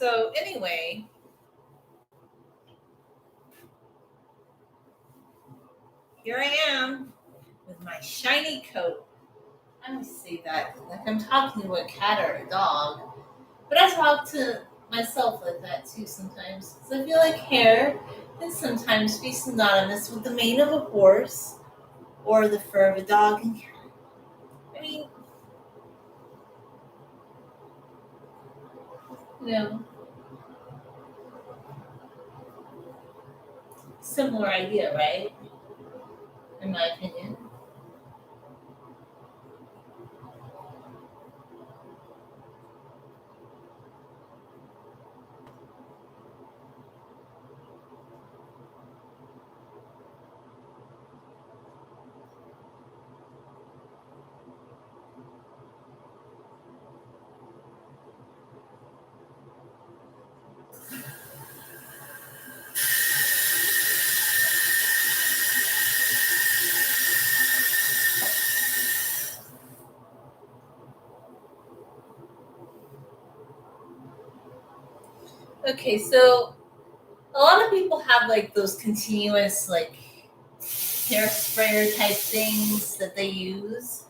So anyway, here I am with my shiny coat. I always say that like I'm talking to a cat or a dog, but I talk to myself like that too sometimes. Because I feel like hair can sometimes be synonymous with the mane of a horse or the fur of a dog. And I mean, you know, similar idea, right? In my opinion. Okay, so a lot of people have like those continuous like hair sprayer type things that they use,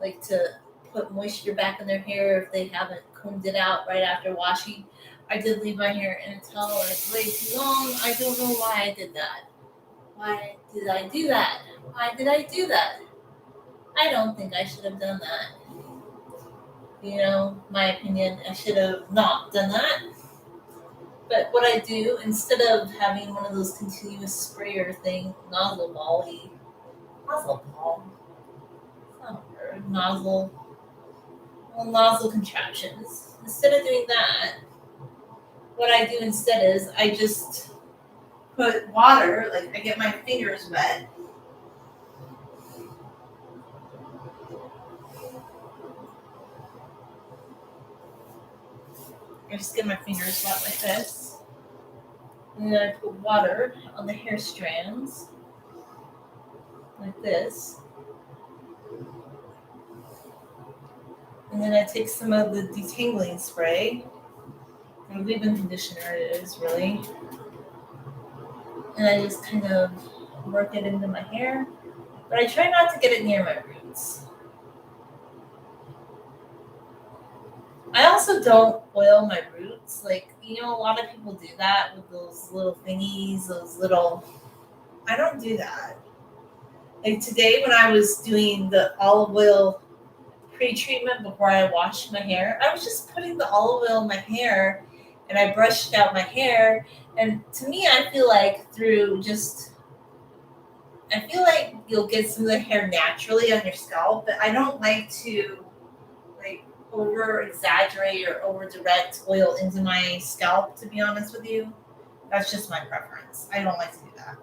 like to put moisture back in their hair if they haven't combed it out right after washing. I did leave my hair in a towel like way too long. I don't know why I did that. Why did I do that? Why did I do that? I don't think I should have done that. My opinion, I should have not done that. But what I do, instead of having one of those continuous sprayer thing, nozzle ball, it's not a word, nozzle contraptions. Instead of doing that, what I do instead is I just put water, like I get my fingers wet. I just get my fingers wet like this. And then I put water on the hair strands, like this. And then I take some of the detangling spray, or leave-in conditioner it is really, and I just kind of work it into my hair. But I try not to get it near my roots. I also don't oil my roots. Like, a lot of people do that with those little thingies, those little. I don't do that. Like today, when I was doing the olive oil pre treatment before I washed my hair, I was just putting the olive oil in my hair and I brushed out my hair. And to me, I feel like I feel like you'll get some of the hair naturally on your scalp, but I don't like to like over exaggerate or over direct oil into my scalp, to be honest with you. That's just my preference. I don't like to do that.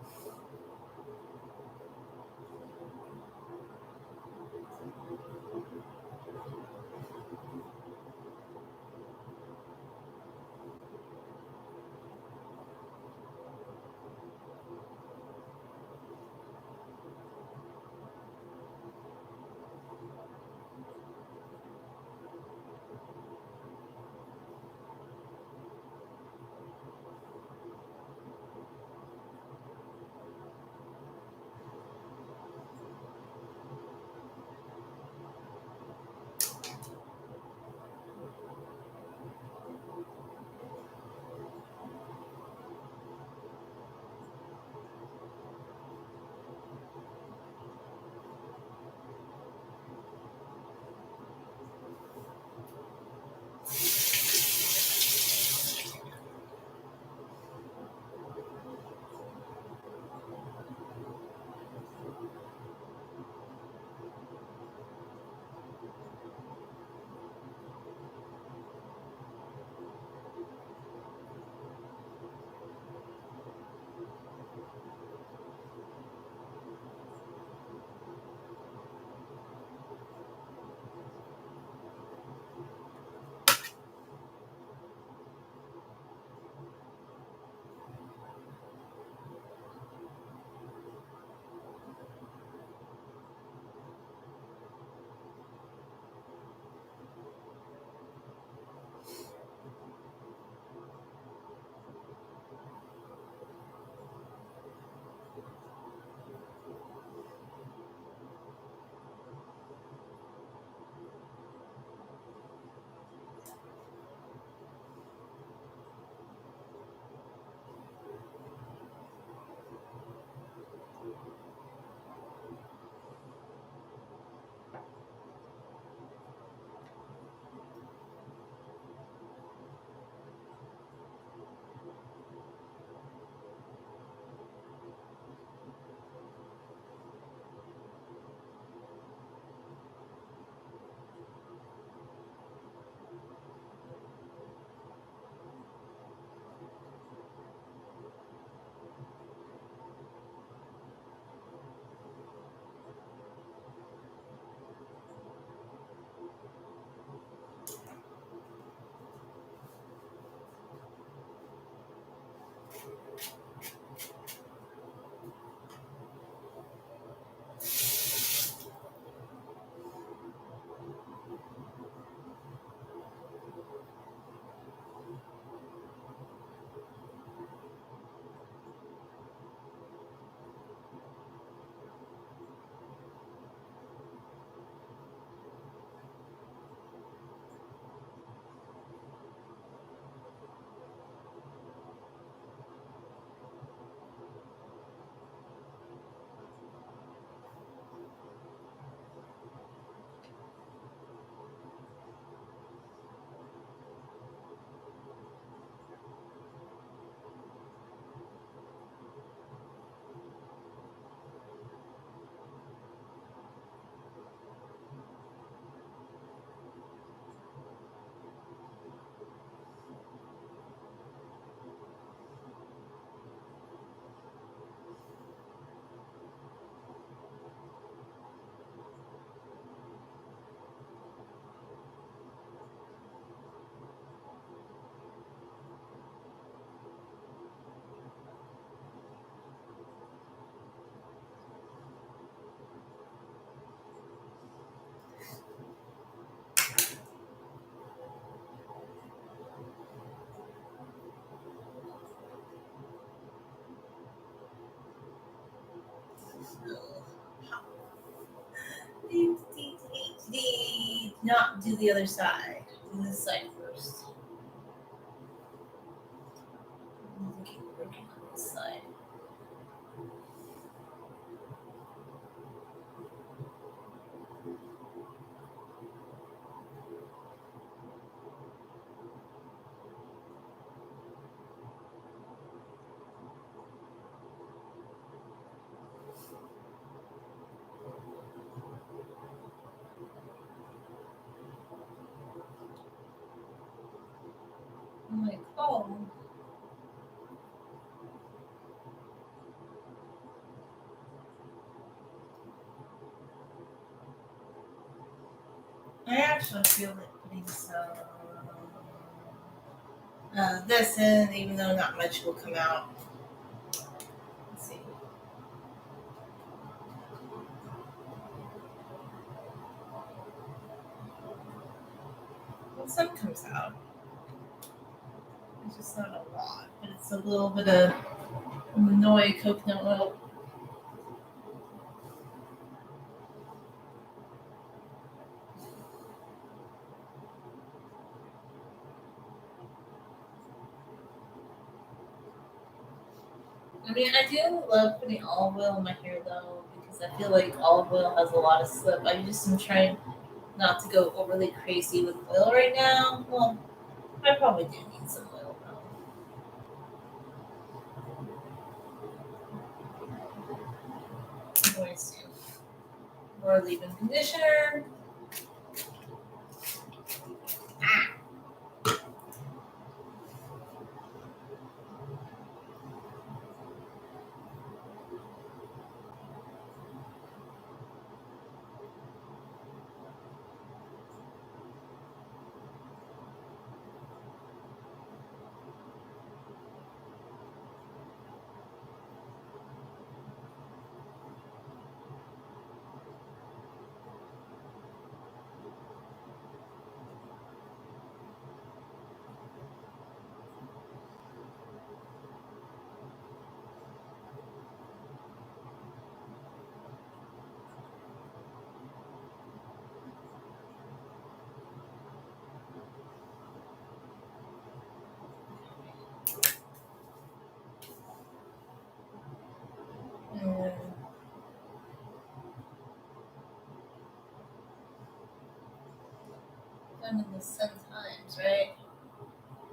not do the other side. Do this side first. Keep working on this side. I'm like, oh. I actually feel like putting some this in, even though not much will come out. Let's see. Well, some comes out. It's just not a lot, but it's a little bit of Manoi coconut oil. I mean, I do love putting olive oil in my hair though, because I feel like olive oil has a lot of slip. I just am trying not to go overly crazy with oil right now. Well, I probably do need some oil though. I'm going to more leave-in conditioner. And I'm in the sun times, right?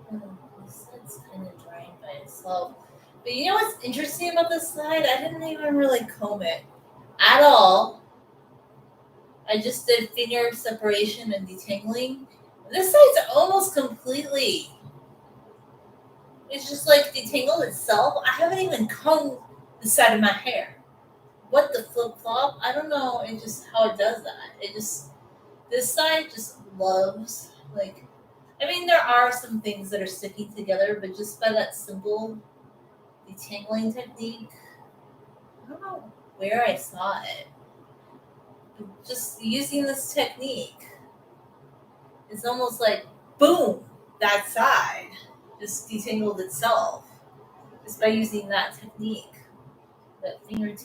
The sun's kind of drying by itself. But you know what's interesting about this side? I didn't even really comb it at all. I just did finger separation and detangling. This side's almost completely. It's just like detangled itself. I haven't even combed the side of my hair. What the flip flop? I don't know. It just how it does that. It just this side just loves like. I mean, there are some things that are sticking together, but just by that simple detangling technique, I don't know where I saw it. But just using this technique, it's almost like boom, that side just detangled itself just by using that technique, that tingling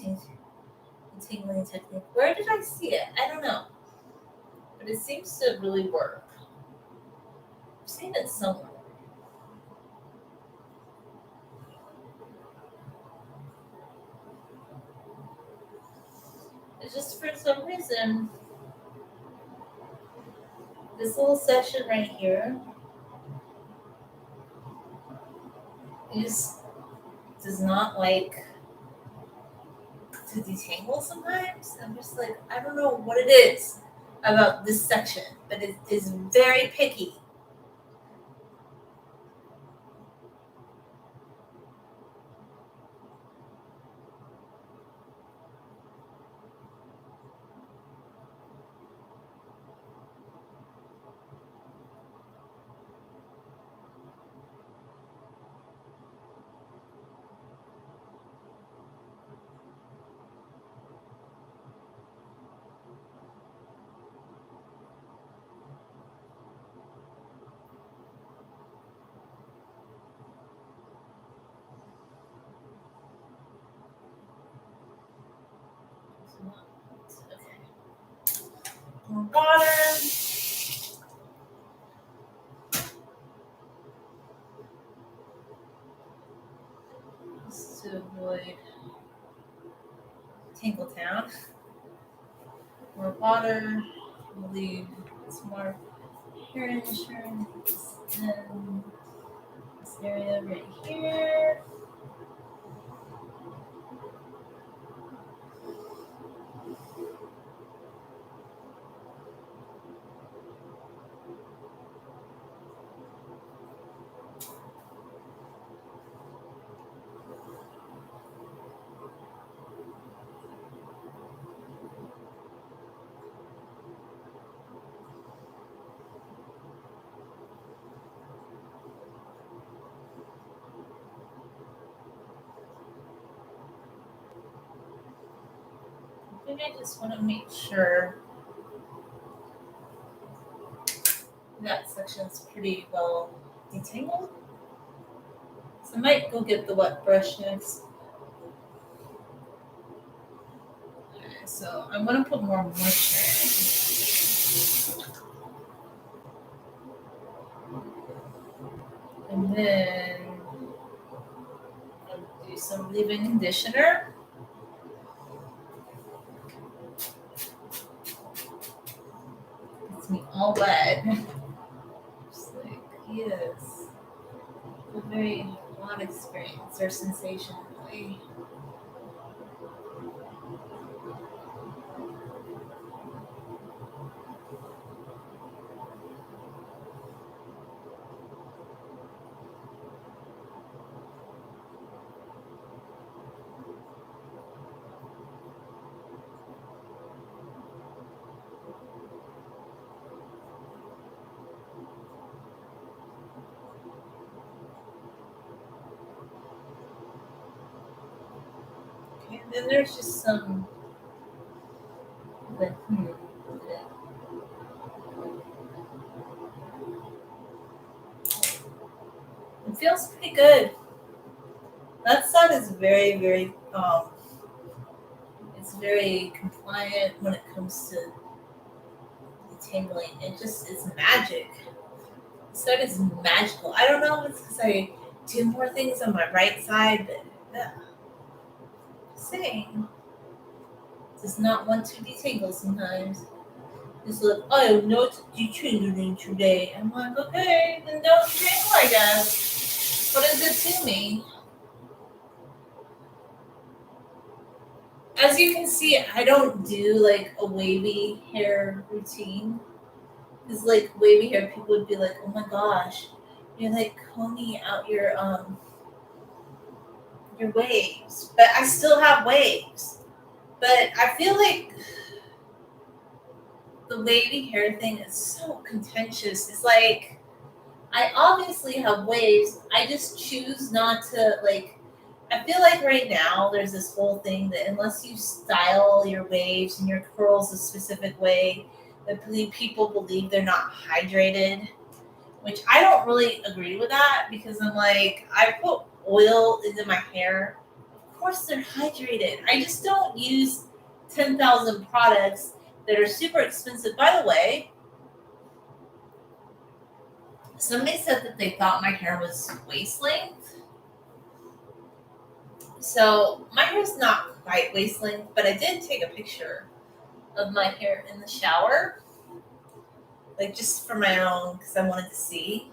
technique. Where did I see it? I don't know, but it seems to really work. I've seen it somewhere. It's just for some reason this little section right here it just does not like to detangle sometimes. I'm just like, I don't know what it is about this section, but it is very picky. Okay. More water. avoid Tingletown. More water. We'll leave some more hair insurance and this area right here. I think I just want to make sure that section's pretty well detangled. So I might go get the wet brush next. Okay, so I'm gonna put more moisture in. And then I'll do some leave-in conditioner. Gets me all wet. Just like, yes. A very odd experience or sensation, really. Okay, and then there's just some like, it feels pretty good. That side is very it's very compliant when it comes to detangling. It just it's magic. This side is magical. I don't know if it's because I do more things on my right side, but yeah. Saying does not want to detangle sometimes. It's like, I am not detangling today. I'm like, okay, then don't detangle, I guess. What is it to me? As you can see, I don't do like a wavy hair routine. Because like wavy hair, people would be like, oh my gosh, you're like combing out your waves. But I still have waves. But I feel like the wavy hair thing is so contentious. It's like I obviously have waves. I just choose not to like. I feel like right now there's this whole thing that unless you style your waves and your curls a specific way, that people believe they're not hydrated, which I don't really agree with that because I'm like, I put oil into my hair. Of course they're hydrated. I just don't use 10,000 products that are super expensive. By the way, somebody said that they thought my hair was waist length. So my hair is not quite waist length, but I did take a picture of my hair in the shower, like just for my own, because I wanted to see.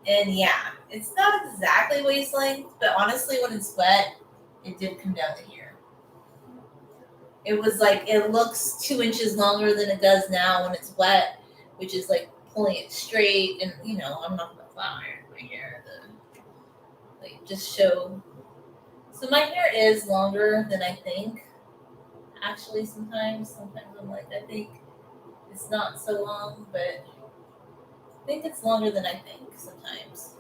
And yeah, it's not exactly waist length, but honestly, when it's wet, it did come down to here. It was like it looks 2 inches longer than it does now when it's wet, which is like pulling it straight. And you know, I'm not gonna flat iron my hair to like just show. So my hair is longer than I think. Actually, sometimes I'm like, I think it's not so long, but I think it's longer than I think sometimes.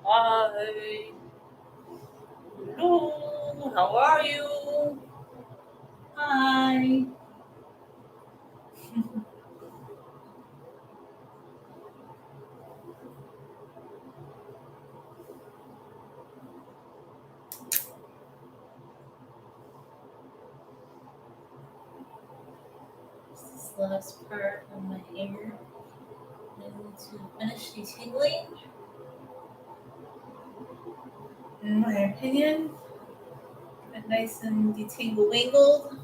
Hi. Hello. How are you? Hi. This is the last part of my hair. I need to finish detangling. In my opinion, get nice and detangle wingled.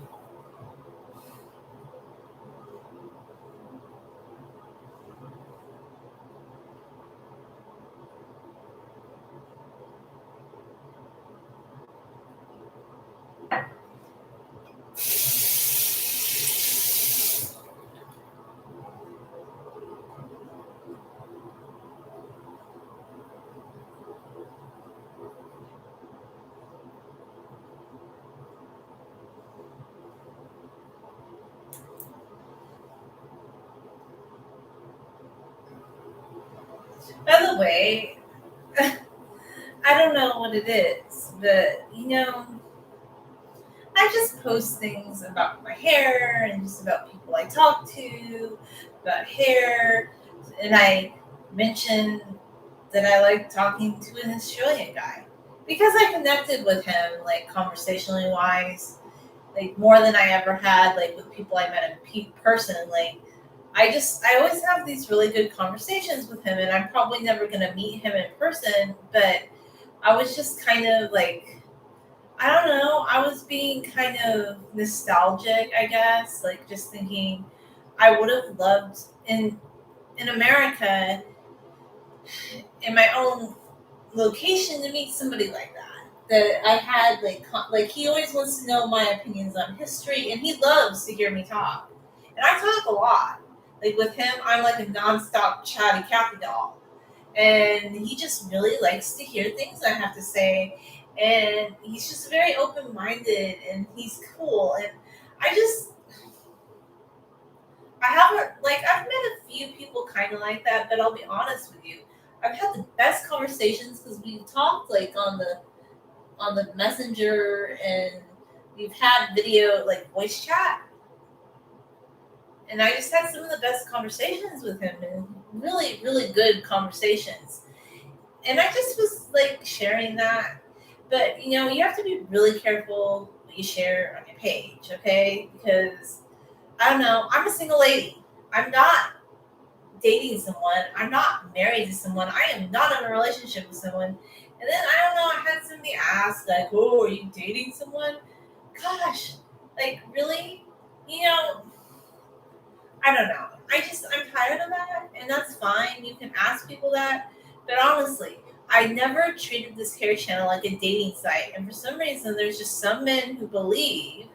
By the way, I don't know what it is, but I just post things about my hair and just about people I talk to about hair, and I mention that I like talking to an Australian guy because I connected with him like conversationally wise, like more than I ever had like with people I met in person. Like I always have these really good conversations with him, and I'm probably never gonna meet him in person, but I was just kind of like I don't know. I was being kind of nostalgic, I guess, like just thinking I would have loved in America in my own location to meet somebody like that. That I had like he always wants to know my opinions on history, and he loves to hear me talk. And I talk a lot. Like with him, I'm like a nonstop chatty Cathy doll, and he just really likes to hear things I have to say. And he's just very open minded, and he's cool. And I just I haven't like I've met a few people kind of like that, but I'll be honest with you, I've had the best conversations because we've talked like on the messenger, and we've had video like voice chat, and I just had some of the best conversations with him, and really good conversations. And I just was like sharing that. But you have to be really careful what you share on your page, okay? Because I don't know, I'm a single lady. I'm not dating someone. I'm not married to someone. I am not in a relationship with someone. And then I don't know, I had somebody ask like, "Oh, are you dating someone?" Gosh, like really? You know, I don't know. I'm tired of that, and that's fine. You can ask people that, but honestly, I never treated this hair channel like a dating site. And for some reason, there's just some men who believe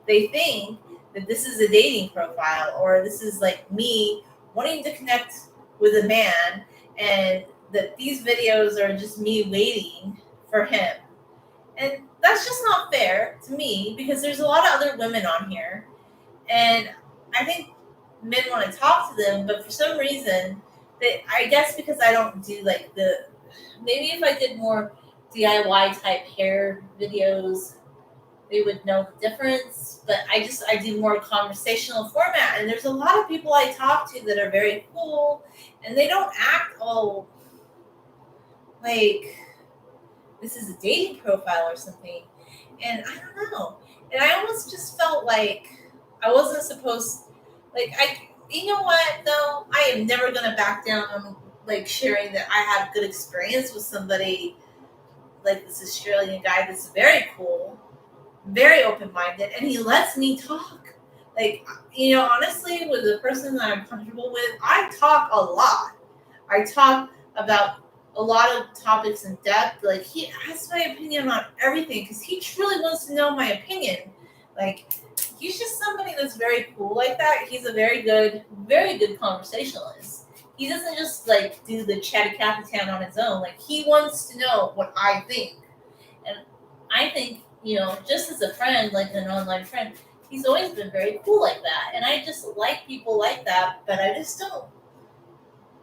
they think that this is a dating profile, or this is like me wanting to connect with a man, and that these videos are just me waiting for him. And that's just not fair to me because there's a lot of other women on here, and I think men want to talk to them, but for some reason, I guess because I don't do like maybe if I did more DIY type hair videos, they would know the difference. But I do more conversational format, and there's a lot of people I talk to that are very cool, and they don't act all like this is a dating profile or something. And I don't know. And I almost just felt like I wasn't supposed like I you know what though? I am never gonna back down on like sharing that I had a good experience with somebody like this Australian guy that's very cool, very open minded, and he lets me talk. Like honestly, with the person that I'm comfortable with, I talk a lot. I talk about a lot of topics in depth. Like he asks my opinion on everything because he truly wants to know my opinion. Like he's just somebody that's very cool like that. He's a very good conversationalist. He doesn't just like do the chatty Cathy town on his own. Like he wants to know what I think, and I think just as a friend, like an online friend, he's always been very cool like that. And I just like people like that, but I just don't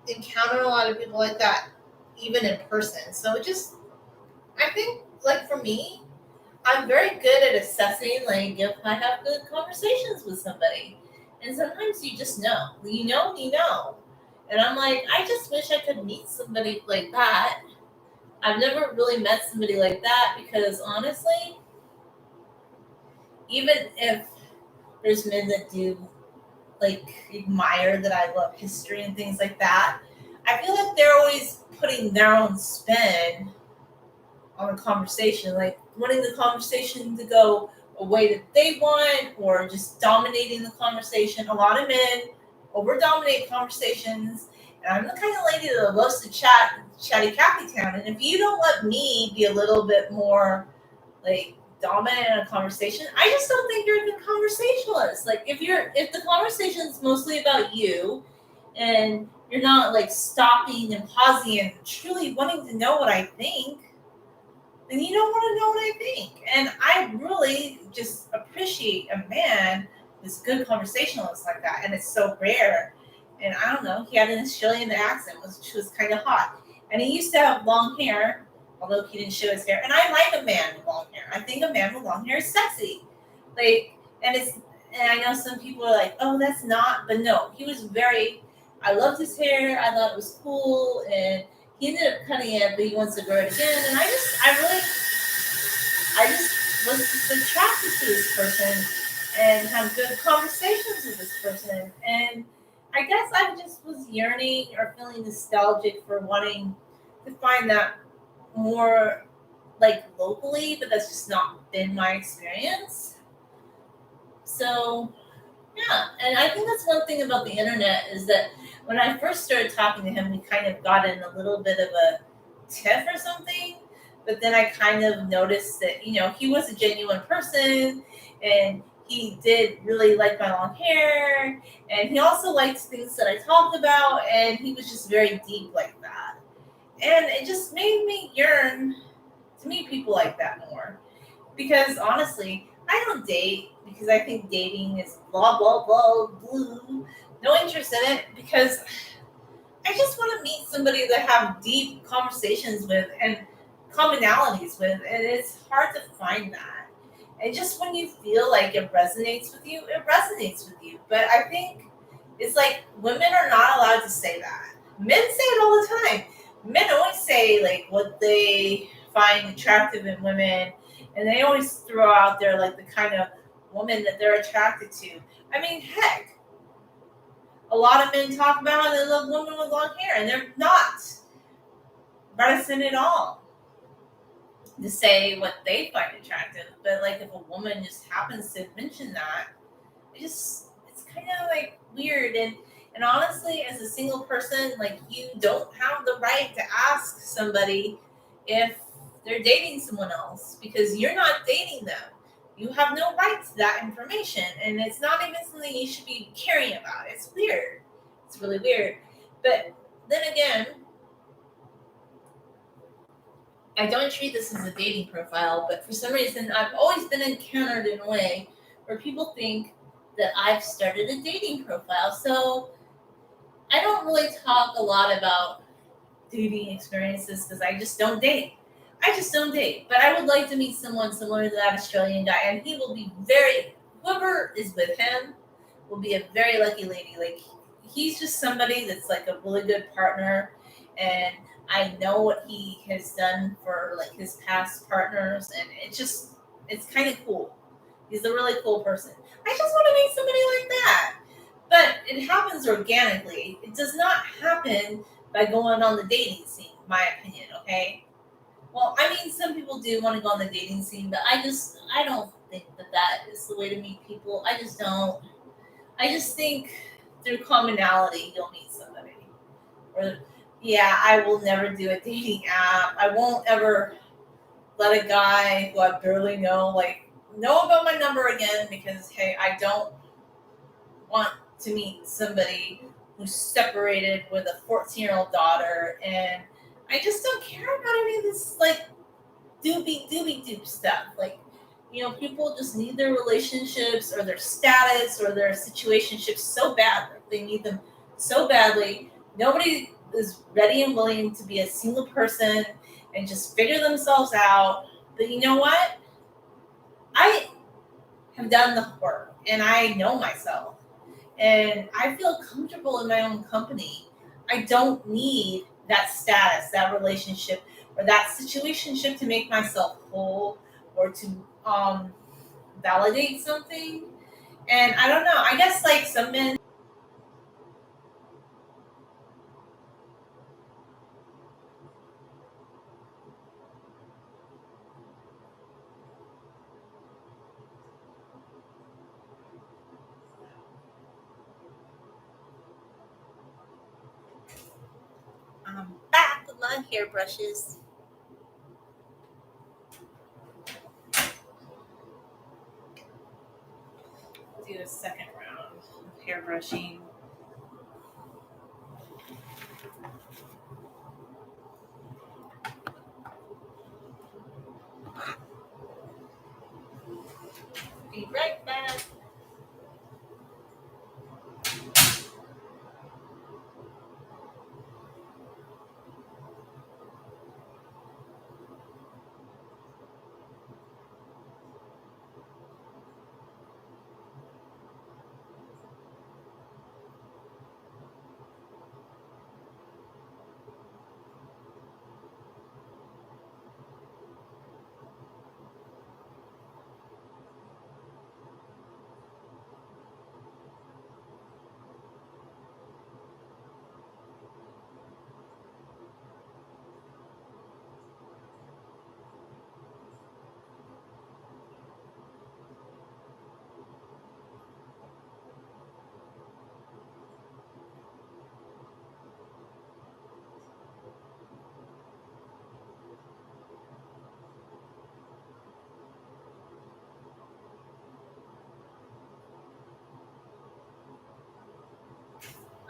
encounter a lot of people like that even in person. So I think, like for me, I'm very good at assessing, like, if I have good conversations with somebody. And sometimes you just know. You know. And I'm like, I just wish I could meet somebody like that. I've never really met somebody like that because honestly, even if there's men that do like admire that I love history and things like that, I feel like they're always putting their own spin on a conversation, like wanting the conversation to go a way that they want, or just dominating the conversation. A lot of men over dominate conversations, and I'm the kind of lady that loves to chatty Cathy town. And if you don't let me be a little bit more like dominant in a conversation, I just don't think you're a good conversationalist. Like if the conversation is mostly about you, and you're not like stopping and pausing and truly wanting to know what I think, then you don't want to know what I think. And I really just appreciate a man who's a good conversationalist like that. And it's so rare. And I don't know, he had an Australian accent, which was kind of hot. And he used to have long hair, although he didn't show his hair. And I like a man with long hair. I think a man with long hair is sexy. Like, and it's, and I know some people are like, oh, that's not, but no, he was very, I loved his hair. I thought it was cool. And he ended up cutting it, but he wants to grow it again. And I just was just attracted to this person and have good conversations with this person. And I guess I just was yearning or feeling nostalgic for wanting to find that more like locally, but that's just not been my experience. So yeah, and I think that's one thing about the internet is that when I first started talking to him, we kind of got in a little bit of a tiff or something. But then I kind of noticed that, he was a genuine person, and he did really like my long hair, and he also liked things that I talked about, and he was just very deep like that. And it just made me yearn to meet people like that more. Because honestly, I don't date because I think dating is blah blah blah blue. No interest in it because I just want to meet somebody that I have deep conversations with and commonalities with, and it's hard to find that. And just when you feel like it resonates with you, it resonates with you. But I think it's like women are not allowed to say that. Men say it all the time. Men always say like what they find attractive in women, and they always throw out there like the kind of woman that they're attracted to. I mean, heck, a lot of men talk about how they love women with long hair, and they're not reticent at all to say what they find attractive. But like if a woman just happens to mention that, it's kind of like weird. And honestly, as a single person, like you don't have the right to ask somebody if they're dating someone else because you're not dating them. You have no right to that information, and it's not even something you should be caring about. It's weird. It's really weird. But then again, I don't treat this as a dating profile, but for some reason, I've always been encountered in a way where people think that I've started a dating profile. So I don't really talk a lot about dating experiences because I just don't date. I just don't date. But I would like to meet someone similar to that Australian guy, and he will be whoever is with him will be a very lucky lady. Like, he's just somebody that's like a really good partner, and I know what he has done for like his past partners, and it's kind of cool. He's a really cool person. I just want to meet somebody like that. But it happens organically. It does not happen by going on the dating scene, my opinion, okay? Well, I mean, some people do want to go on the dating scene, but I don't think that is the way to meet people. I just don't. I just think through commonality, you'll meet somebody. Or, yeah, I will never do a dating app. I won't ever let a guy who I barely know about my number again because, hey, I don't want to meet somebody who's separated with a 14-year-old daughter, and I just don't care about any of this like doobie doop stuff. Like, people just need their relationships or their status or their situationships so bad. Like, they need them so badly. Nobody is ready and willing to be a single person and just figure themselves out. But you know what? I have done the work and I know myself and I feel comfortable in my own company. I don't need that status, that relationship, or that situationship to make myself whole or to validate something. And I don't know. I guess like some men. Back with my hairbrushes. Do a second round of hairbrushing. Be right back.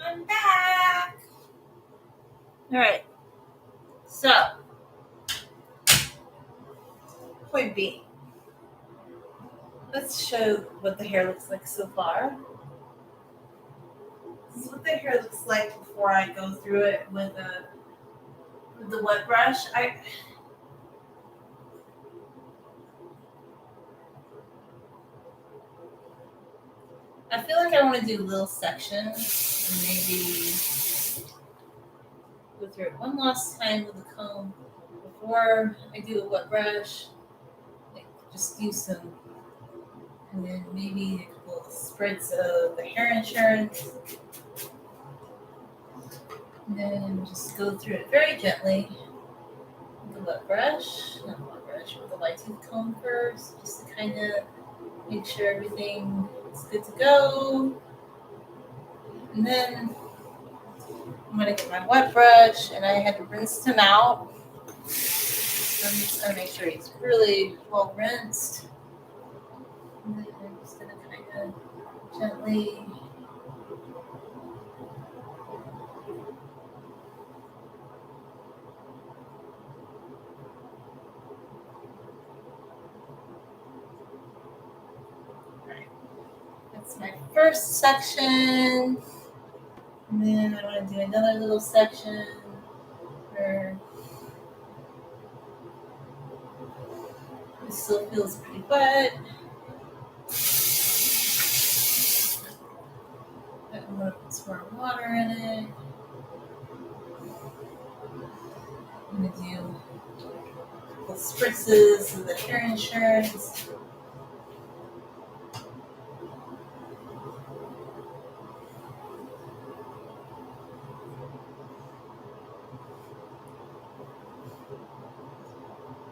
I'm back. All right. So, point B. Let's show what the hair looks like so far. This is what the hair looks like before I go through it with the wet brush. I feel like I want to do little sections and maybe go through it one last time with the comb before I do a wet brush. Like just use some, and then maybe a couple of spritz of the hair insurance, and then just go through it very gently with the wet brush, not wet brush, with the light tooth comb first, just to kind of make sure everything is good to go. And then I'm gonna get my wet brush, and I had to rinse him out. So I'm just gonna make sure he's really well rinsed. And then I'm just gonna kind of gently. Right. That's my first section. And then I want to do another little section where it still feels pretty wet. I'm gonna put some more water in it. I'm gonna do the spritzes of the hair insurance.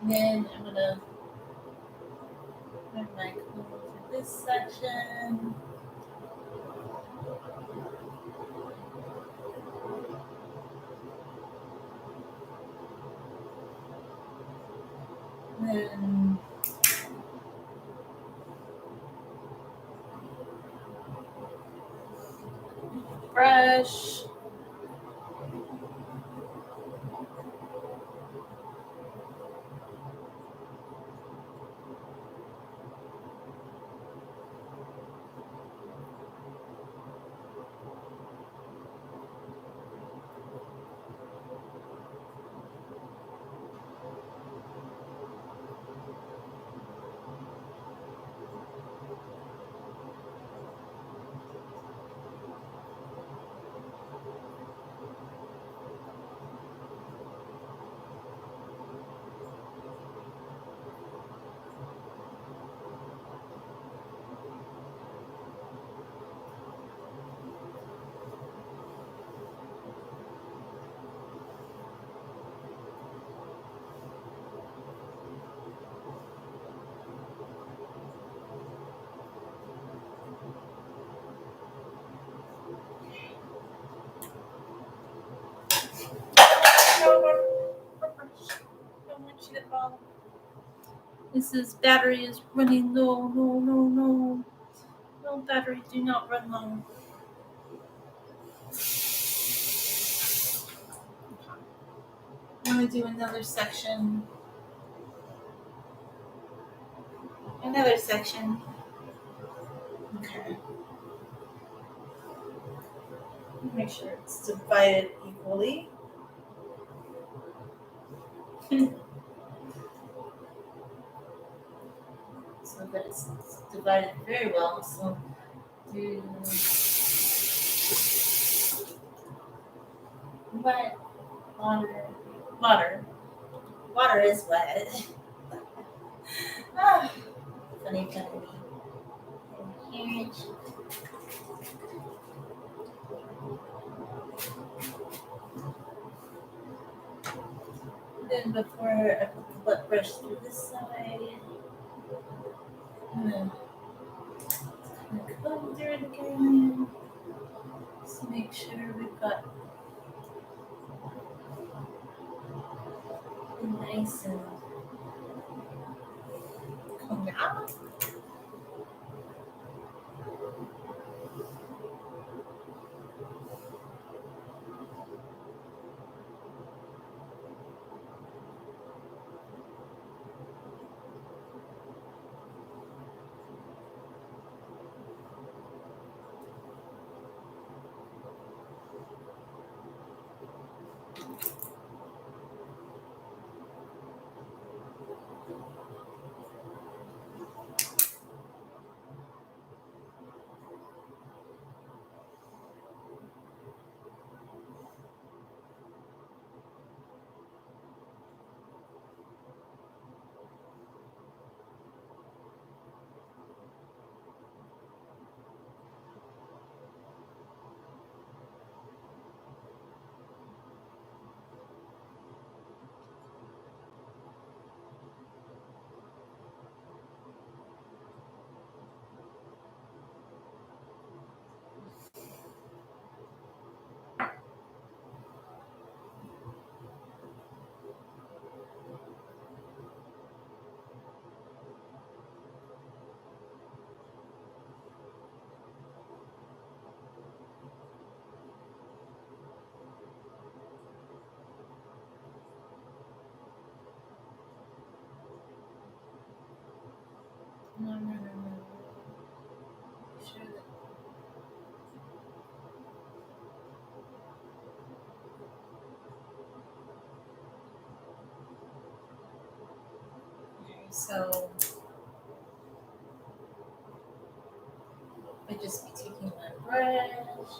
And then I'm gonna put my comb to this section. And then brush. This battery is running low. No, no, no. No, battery, do not run low. I'm going to do another section. Another section. Okay. Make sure it's divided equally. So that it's divided very well. So do wet, water, water. Water is wet. Ah, funny, funny. Here, then before I put the wet brush through this side, I'm gonna comb through it again. Just make sure we've got nice and combed out. No. Sure that. Okay, so I just be taking my brush,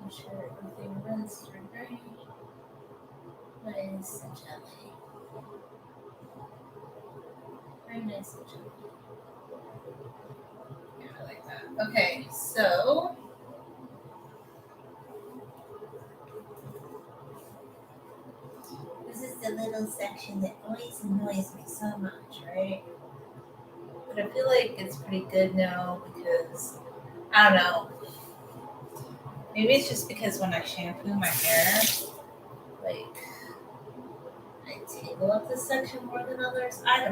make sure everything runs through right, nice and gently. Very nice and gently. Yeah, I like that. Okay, so this is the little section that always annoys me so much, right? But I feel like it's pretty good now because I don't know. Maybe it's just because when I shampoo my hair, like I tangle up this section more than others. I don't